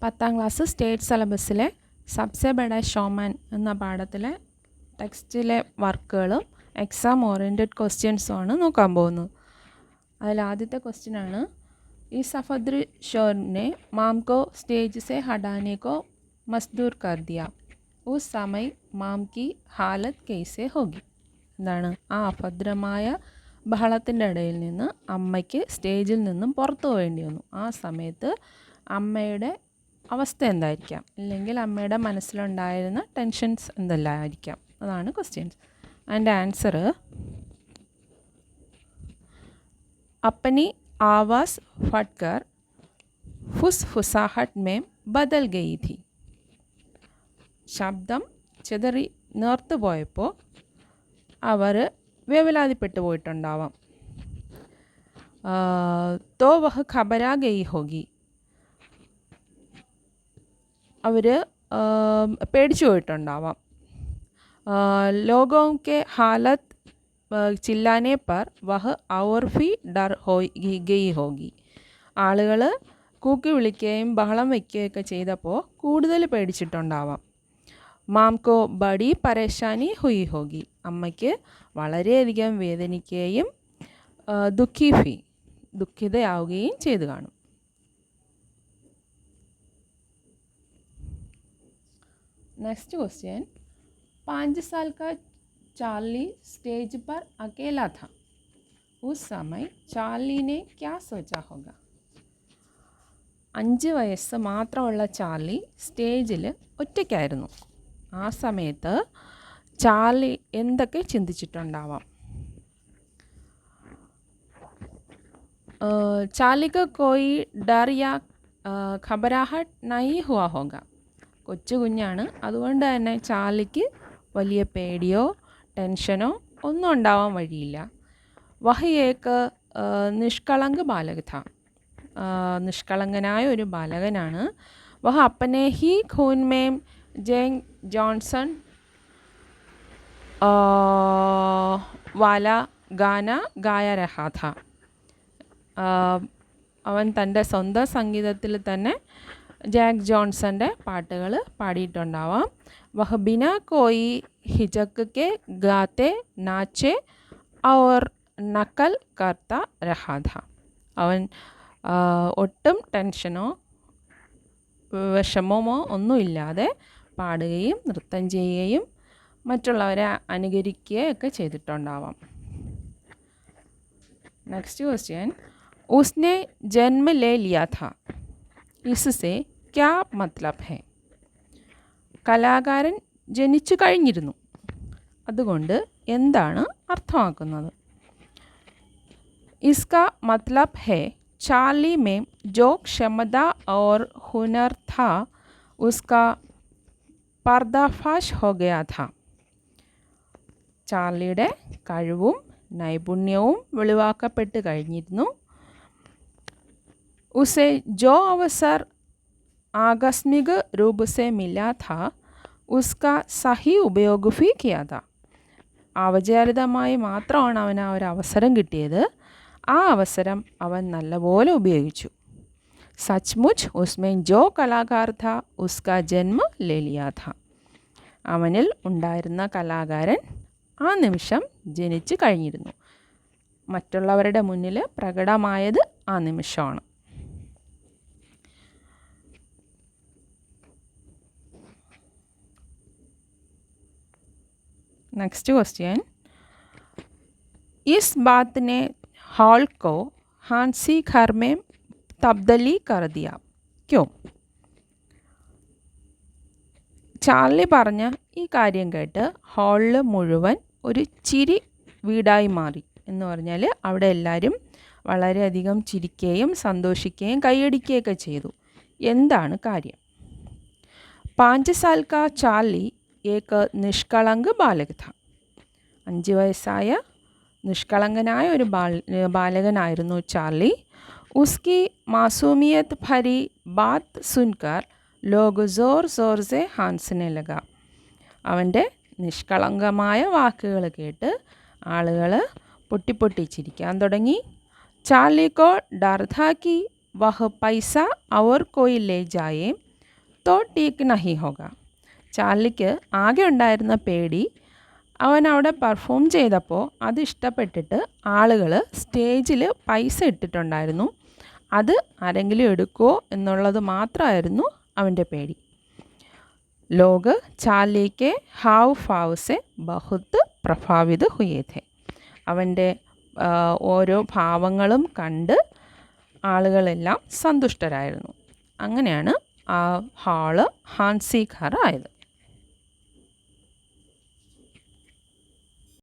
10ാം class state സിലബസിലെ Sabse Bada showman എന്ന പാഠത്തിലെ ടെക്സ്റ്റിലെ വർക്കുകളും exam oriented ക്വസ്റ്റ്യൻസുമാണ് നോക്കാൻ പോകുന്നത്. അതിൽ ആദ്യത്തെ ക്വസ്റ്റ്യനാണ്, ഈ സഫദ്ർ ഷോറിനെ മാം കോ സ്റ്റേജ് സെ ഹടാനെ കോ മസ്ദൂർ കർ ദിയ, ഉസ് സമയ് മാം കി ഹാലത്ത് കൈസെ ഹോഗി. എന്താണ്? ആ അഭദ്രമായ ബഹളത്തിൻ്റെ ഇടയിൽ നിന്ന് അമ്മയ്ക്ക് സ്റ്റേജിൽ നിന്നും പുറത്തു പോകേണ്ടി വന്നു. ആ സമയത്ത് അമ്മയുടെ അവസ്ഥ എന്തായിരിക്കാം, അല്ലെങ്കിൽ അമ്മയുടെ മനസ്സിലുണ്ടായിരുന്ന ടെൻഷൻസ് എന്തെല്ലാമായിരിക്കാം, അതാണ് ക്വസ്റ്റ്യൻസ്. അതിൻ്റെ ആൻസർ, अपनी आवाज़ फटकर फुसफुसाहट में बदल गई थी. ശബ്ദം ചിതറി നേർത്തു പോയപ്പോൾ അവർ വേവലാതിപ്പെട്ടു പോയിട്ടുണ്ടാവാം. തോ വഹ് ഖബരാ ഗയി ഹോഗി, അവർ പേടിച്ചു പോയിട്ടുണ്ടാവാം. ലോഗോं के हालत ചില്ലാനെ പർ വഹ് ഔർ ഫി ഡർ ഗയി ഹോഗി, ആളുകൾ കൂക്കി വിളിക്കുകയും ബഹളം വയ്ക്കുകയൊക്കെ ചെയ്തപ്പോൾ കൂടുതൽ പേടിച്ചിട്ടുണ്ടാവാം. മാംകോ ബഡി പരേശാനി ഹുയി ഹോഗി, അമ്മയ്ക്ക് വളരെയധികം വേദനിക്കുകയും ദുഃഖിതയാവുകയും ചെയ്തു കാണും. नेक्स्ट क्वेश्चन, 5 साल का चार्ली स्टेज पर अकेला था, उस समय चार्ली ने क्या सोचा होगा? 5 വയസ്സ് മാത്രമുള്ള ചാർലി സ്റ്റേജിൽ ഒറ്റയ്ക്കായിരുന്നു. ആ സമയത്ത് ചാർലി എന്തൊക്കെ ചിന്തിച്ചിട്ടുണ്ടാവാം? ചാർലിക്ക് കോയി ഡർ യാ ഖബരാഹട്ട് നഹീ ഹുവാ ഹോഗ, കൊച്ചു കുഞ്ഞാണ്, അതുകൊണ്ട് തന്നെ ചാർലിക്ക് വലിയ പേടിയോ ടെൻഷനോ ഒന്നും ഉണ്ടാവാൻ വഴിയില്ല. വഹ് ഏക്ക് നിഷ്കളങ്ക് ബാലക് ഥ, നിഷ്കളങ്കനായ ഒരു ബാലകനാണ്. വഹ് അപ്പനെ he Khoon ma'am Jain Johnson വാല ഗാന ഗായ രഹാ ഥ, അവൻ തൻ്റെ സ്വന്തം സംഗീതത്തിൽ തന്നെ ജാക്ക് ജോൺസൻ്റെ പാട്ടുകൾ പാടിയിട്ടുണ്ടാവാം. വഹ് ബിന കോയി ഹിജക് കെ ഗാത്തെ നാച്ചെ ഔർ നക്കൽ കർത്ത രഹാ ഥ, അവൻ ഒട്ടും ടെൻഷനോ വിഷമമോ ഒന്നുമില്ലാതെ പാടുകയും നൃത്തം ചെയ്യുകയും മറ്റുള്ളവരെ അനുകരിക്കുകയൊക്കെ ചെയ്തിട്ടുണ്ടാവാം. നെക്സ്റ്റ് ക്വസ്റ്റ്യൻ, ഉസ്നെ ജന്മ ലേ ലിയാ ഥ, ഇസ്സെ ക്യാ മത്ലബ് ഹെ, കലാകാരൻ ജനിച്ചു കഴിഞ്ഞിരുന്നു, അതുകൊണ്ട് എന്താണ് അർത്ഥമാക്കുന്നത്? ഇസ്കാ മത്ലബ് ഹെ ചാർലി മേം ജോ ക്ഷമത ഔർ ഹുനർ ഥാ ഉസ്കാ പർദാഫാഷ് ഹോ ഗയാ ഥാ, ചാർലിയുടെ കഴിവും നൈപുണ്യവും വെളിവാക്കപ്പെട്ട് കഴിഞ്ഞിരുന്നു. ഉസെ ജോ അവസർ ആകസ്മിക രൂപ സെ മിലാ ഥാ ഉസ്കാ സഹി ഉപയോഗ ഭി കിയാ ഥാ, ഔപചാരികമായി മാത്രമാണ് അവന് ആ ഒരു അവസരം കിട്ടിയത്, ആ അവസരം അവൻ നല്ലപോലെ ഉപയോഗിച്ചു. സച്ച്മുച്ച് ഉസ്മേ ജോ കലാകാർ ഥാ ഉസ്കാ ജന്മ ലേ ലിയാ ഥാ, അവനിൽ ഉണ്ടായിരുന്ന കലാകാരൻ ആ നിമിഷം ജനിച്ചു കഴിഞ്ഞിരുന്നു, മറ്റുള്ളവരുടെ മുന്നിൽ പ്രകടമായത് ആ നിമിഷമാണ്. नेक्स्ट क्वेश्चन, इस बात ने हॉल को हांसी घर में तब्दीली कर दिया, क्यों? ചാർലി പറഞ്ഞ ഈ കാര്യം കേട്ട് ഹാളിൽ മുഴുവൻ ഒരു ചിരി വീടായി മാറി. എന്ന് പറഞ്ഞാൽ അവിടെ എല്ലാവരും വളരെയധികം ചിരിക്കുകയും സന്തോഷിക്കുകയും കൈയടിക്കുകയൊക്കെ ചെയ്തു. എന്താണ് കാര്യം? 5 साल का चार्ली ഏക്ക് നിഷ്കളങ്ക് ബാലക് ഥ, 5 വയസ്സായ നിഷ്കളങ്കനായ ഒരു ബാലകനായിരുന്നു ചാർലി. ഉസ്കി മാസൂമിയത്ത് ഭരി ബാത്ത് സുൻകർ ലോഗ് ജോർ ജോർ സെ ഹാൻസിനെ ലഗ, അവൻ്റെ നിഷ്കളങ്കമായ വാക്കുകൾ കേട്ട് ആളുകൾ പൊട്ടിപ്പൊട്ടി ചിരിക്കാൻ തുടങ്ങി. ചാർലി കോ ഡർ ഥാ കി വഹ് പൈസ ഔർ കോയി ലേ ജായേ तो ठीक नहीं होगा. ചാർലിക്ക് ആകെ ഉണ്ടായിരുന്ന പേടി അവൻ അവിടെ പെർഫോം ചെയ്തപ്പോൾ അത് ഇഷ്ടപ്പെട്ടിട്ട് ആളുകൾ സ്റ്റേജിൽ പൈസ ഇട്ടിട്ടുണ്ടായിരുന്നു. അത് ആരെങ്കിലും എടുക്കുമോ എന്നുള്ളത് മാത്രമായിരുന്നു അവൻ്റെ പേടി. ലോഗ് ചാർലിക്ക് ഹാവ് ഭാവ് സെ ബഹുത്ത് പ്രഭാവിത് ഹുയേ ഥേ. അവൻ്റെ ഓരോ ഭാവങ്ങളും കണ്ട് ആളുകളെല്ലാം സന്തുഷ്ടരായിരുന്നു. അങ്ങനെയാണ് ആ ഹാള് ഹാൻസി ഘർ ആയത്.